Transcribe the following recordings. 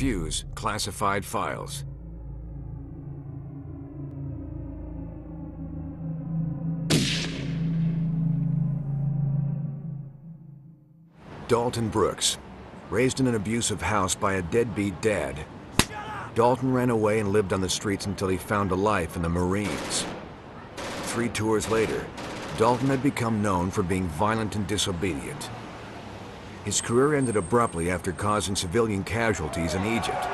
defuse classified files. Dalton Brooks, raised in an abusive house by a deadbeat dad. Dalton ran away and lived on the streets until he found a life in the Marines. 3 tours later, Dalton had become known for being violent and disobedient. His career ended abruptly after causing civilian casualties in Egypt.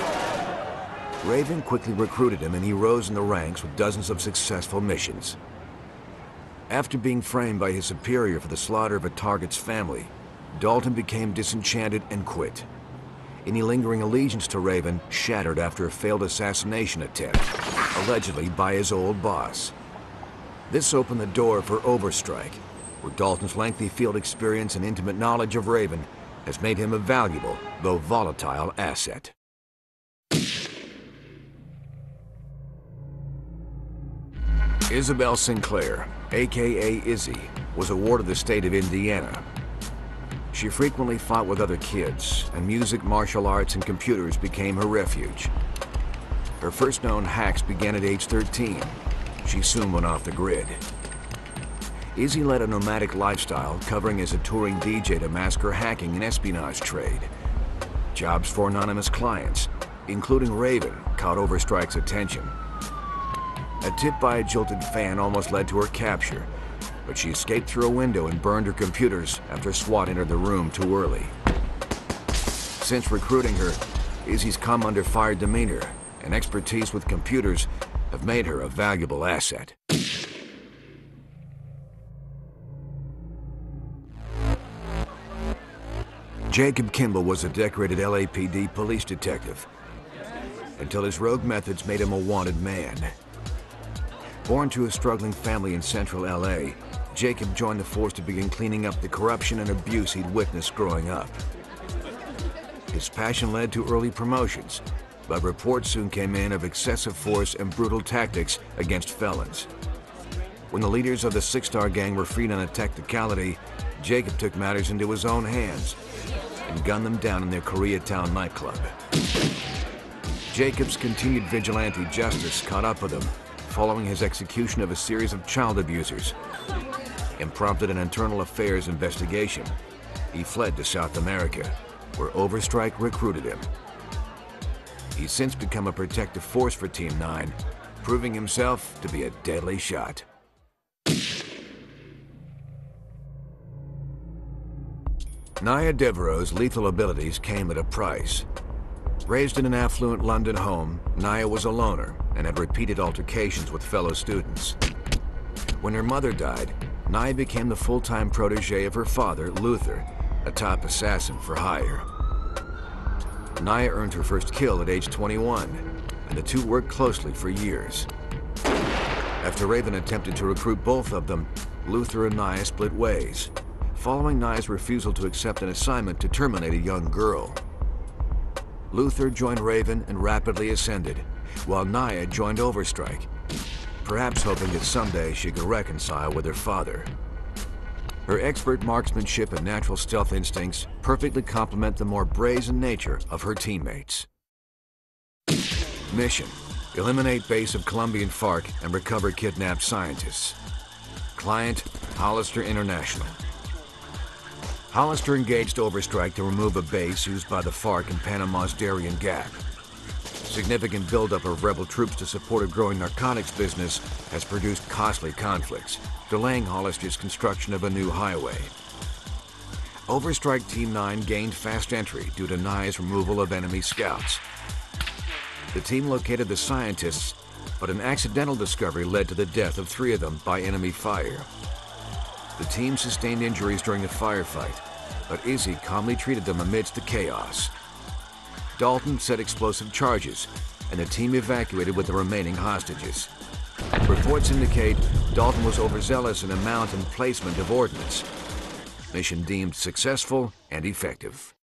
Raven quickly recruited him and he rose in the ranks with dozens of successful missions. After being framed by his superior for the slaughter of a target's family, Dalton became disenchanted and quit. Any lingering allegiance to Raven shattered after a failed assassination attempt, allegedly by his old boss. This opened the door for Overstrike, where Dalton's lengthy field experience and intimate knowledge of Raven has made him a valuable, though volatile, asset. Isabel Sinclair, aka Izzy, was a ward of the state of Indiana. She frequently fought with other kids, and music, martial arts, and computers became her refuge. Her first known hacks began at age 13. She soon went off the grid. Izzy led a nomadic lifestyle, covering as a touring DJ to mask her hacking and espionage trade. Jobs for anonymous clients, including Raven, caught Overstrike's attention. A tip by a jilted fan almost led to her capture, but she escaped through a window and burned her computers after SWAT entered the room too early. Since recruiting her, Izzy's come under fire demeanor and expertise with computers have made her a valuable asset. Jacob Kimball was a decorated LAPD police detective until his rogue methods made him a wanted man. Born to a struggling family in central LA, Jacob joined the force to begin cleaning up the corruption and abuse he'd witnessed growing up. His passion led to early promotions, but reports soon came in of excessive force and brutal tactics against felons. When the leaders of the Six Star Gang were freed on a technicality, Jacob took matters into his own hands and gunned them down in their Koreatown nightclub. Jacob's continued vigilante justice caught up with him following his execution of a series of child abusers and prompted an internal affairs investigation. He fled to South America, where Overstrike recruited him. He's since become a protective force for Team 9, proving himself to be a deadly shot. Naya Devereaux's lethal abilities came at a price. Raised in an affluent London home, Naya was a loner and had repeated altercations with fellow students. When her mother died, Naya became the full-time protege of her father, Luther, a top assassin for hire. Naya earned her first kill at age 21, and the two worked closely for years. After Raven attempted to recruit both of them, Luther and Naya split ways, following Naya's refusal to accept an assignment to terminate a young girl. Luther joined Raven and rapidly ascended, while Naya joined Overstrike, perhaps hoping that someday she could reconcile with her father. Her expert marksmanship and natural stealth instincts perfectly complement the more brazen nature of her teammates. Mission: eliminate base of Colombian FARC and recover kidnapped scientists. Client: Hollister International. Hollister engaged Overstrike to remove a base used by the FARC in Panama's Darien Gap. Significant buildup of rebel troops to support a growing narcotics business has produced costly conflicts, delaying Hollister's construction of a new highway. Overstrike Team 9 gained fast entry due to Naya's removal of enemy scouts. The team located the scientists, but an accidental discovery led to the death of 3 of them by enemy fire. The team sustained injuries during the firefight, but Izzy calmly treated them amidst the chaos. Dalton set explosive charges, and the team evacuated with the remaining hostages. Reports indicate Dalton was overzealous in amount and placement of ordnance. Mission deemed successful and effective.